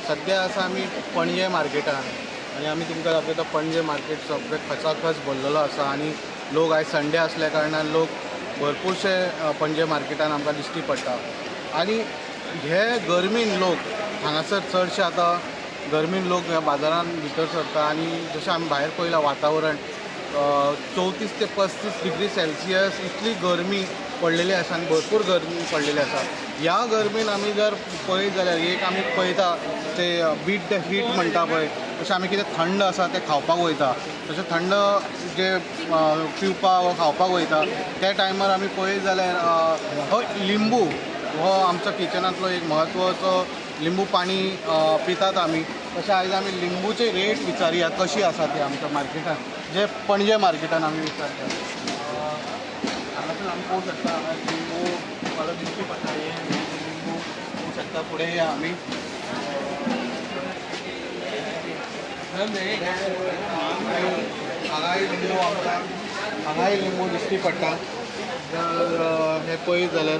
सध्या आसा आमी पणजे मार्केटान आनी आमी तुमकां दाखयता पणजे मार्केट सगळे खचाखच भरलेलो आसा आनी लोक आयज संडे असल्या कारणान लोक भरपूरशे पणजे मार्केटान आमकां दिश्टी पडटा आनी हे गर्मेन लोक हांगासर चडशे आतां गर्मेन लोक ह्या बाजारान भितर सरता आनी जशें आमी भायर पळयलां वातावरण 34 ते 35 डिग्री सेल्सियस इतली गरमी पडलेली आसा आनी भरपूर गरमी पडलेली आसा. ह्या गरमेन आमी जर पळयत जाल्यार एक आमी पळयता ते बीट द हीट म्हणटा पळय तशें आमी कितें थंड आसा तें खावपाक वयता तशें थंड जे पिवपाक वा खावपाक वयता त्या टायमार आमी पळयत जाल्यार हो लिंबू हो आमच्या किचनांतलो एक म्हत्वाचो लिंबू पाणी पितात आमी. तशें आयज आमी लिंबूचे रेट विचारया कशी आसा ती आमच्या मार्केटान जे पणजे मार्केटान आमी विचारता. हांगासून आमी पळोवंक शकता हांगा लिंबू मला दिश्टी पडटा हे लिंबू पळोवंक शकता. फुडें या आमी हांगाय लिंबू आमकां हांगाय लिंबू दिश्टी पडटा. जर हे पळयत जाल्यार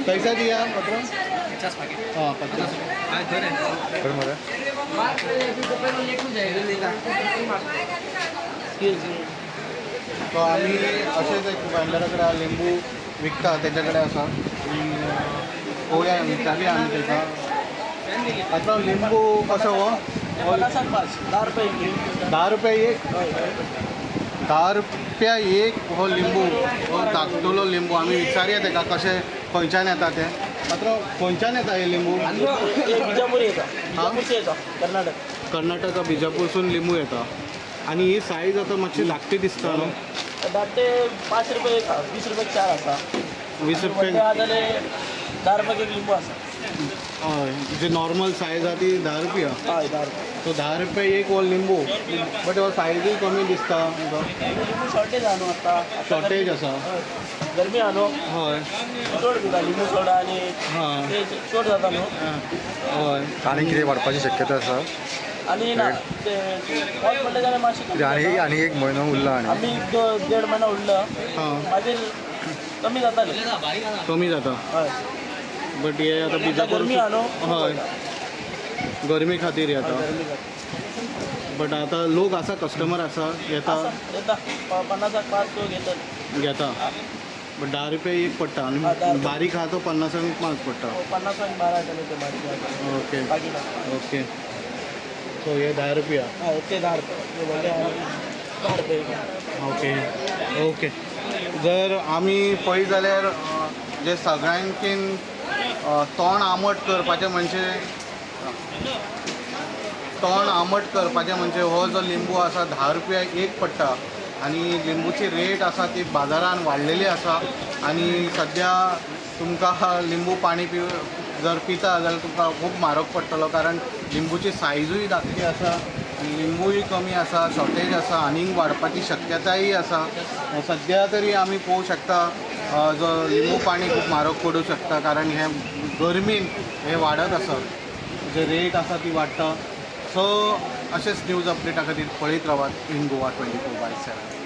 कैसा दिया मतलब 50 पैकेट हाँ 50 तो आम्ही असेच एक वेंडरा कडेन लिंबू विकता तेजे कडेन आसा पळोवया विचारया आमी तेका. आता लिंबू कसो हो 10 रुपया एक 10 रुपया एक हो लिंबू हो धाकटुलो लिंबू आमी विचारया तेका कशें खंयच्यान येता ते. मात्र खंयच्यान येता हे लिंबू? बिजापूर येता कर्नाटक. कर्नाटका बिजापूरसून लिंबू येता आणि ही सायज आता मातशी धाकटी दिसता न्हू. धाकटे 5 रुपये एक 20 रुपये 4 आसा. 20 रुपये जाल्यार 10 रुपयाक एक लिंबू आसा. हय जी नॉर्मल सायज आसा ती 10 रुपया. हय 10 रुपया. सो 10 रुपये एक हो लिंबू बट हो सायजूय कमी दिसता. लिंबू शॉर्टेज आहा न्हू आतां. शॉर्टेज आसा. गरमी आहा न्हू. हय चड पिता लिंबू सोडा आनी हां चड जाता न्हू. हय आणि कितें वाडपाची शक्यता आसा आनी ना ते वच म्हणटा जाल्यार मातशें आनी एक म्हयनो उरला आनी आमी 1.5 म्हयनो उरला हां मागीर कमी जातालें. कमी जाता हय बट हे आता बिजापूर गरमी आहा न्हू. हय गरमी खातीर येता. बट आता लोक आसा कस्टमर आसा येता येता 50 5 तो घेतात. घेता बट 10 रुपये एक पडटा हा, आनी 10 रुपये. बारीक आहा तो 50 5 पडटा. 50 आणि 12 येताले ते बारीक ओके पाकिटां. ओके सो हे 10 रुपया. हय ते 10 रुपये व्हडले 10 रुपये. Okay okay. जर आमी पळयत जाल्यार जे सगळ्यांकीन तोंड आमट करपाचें म्हणजे हो जो लिंबू आसा 10 रुपया एक पडटा आनी लिंबूची रेट आसा ती बाजारान वाडलेली आसा आनी सद्या तुमकां लिंबू पाणी जर पिता जाल्यार तुमकां खूब म्हारग पडटलो कारण लिंबूची सायजूय धाकटी आसा आनी लिंबूय कमी आसा शॉर्टेज आसा आनीक वाडपाची शक्यताय आसा. सद्या तरी आमी पळोवंक शकता जो लिंबू पाणी खूब म्हारग पडूं शकता कारण हे गरमेन हे वाडत आसा जे रेट आसा ती वाडटा. सो अशेंच न्यूज अपडेटा खातीर पळयत रावात इन गोवा 24/7.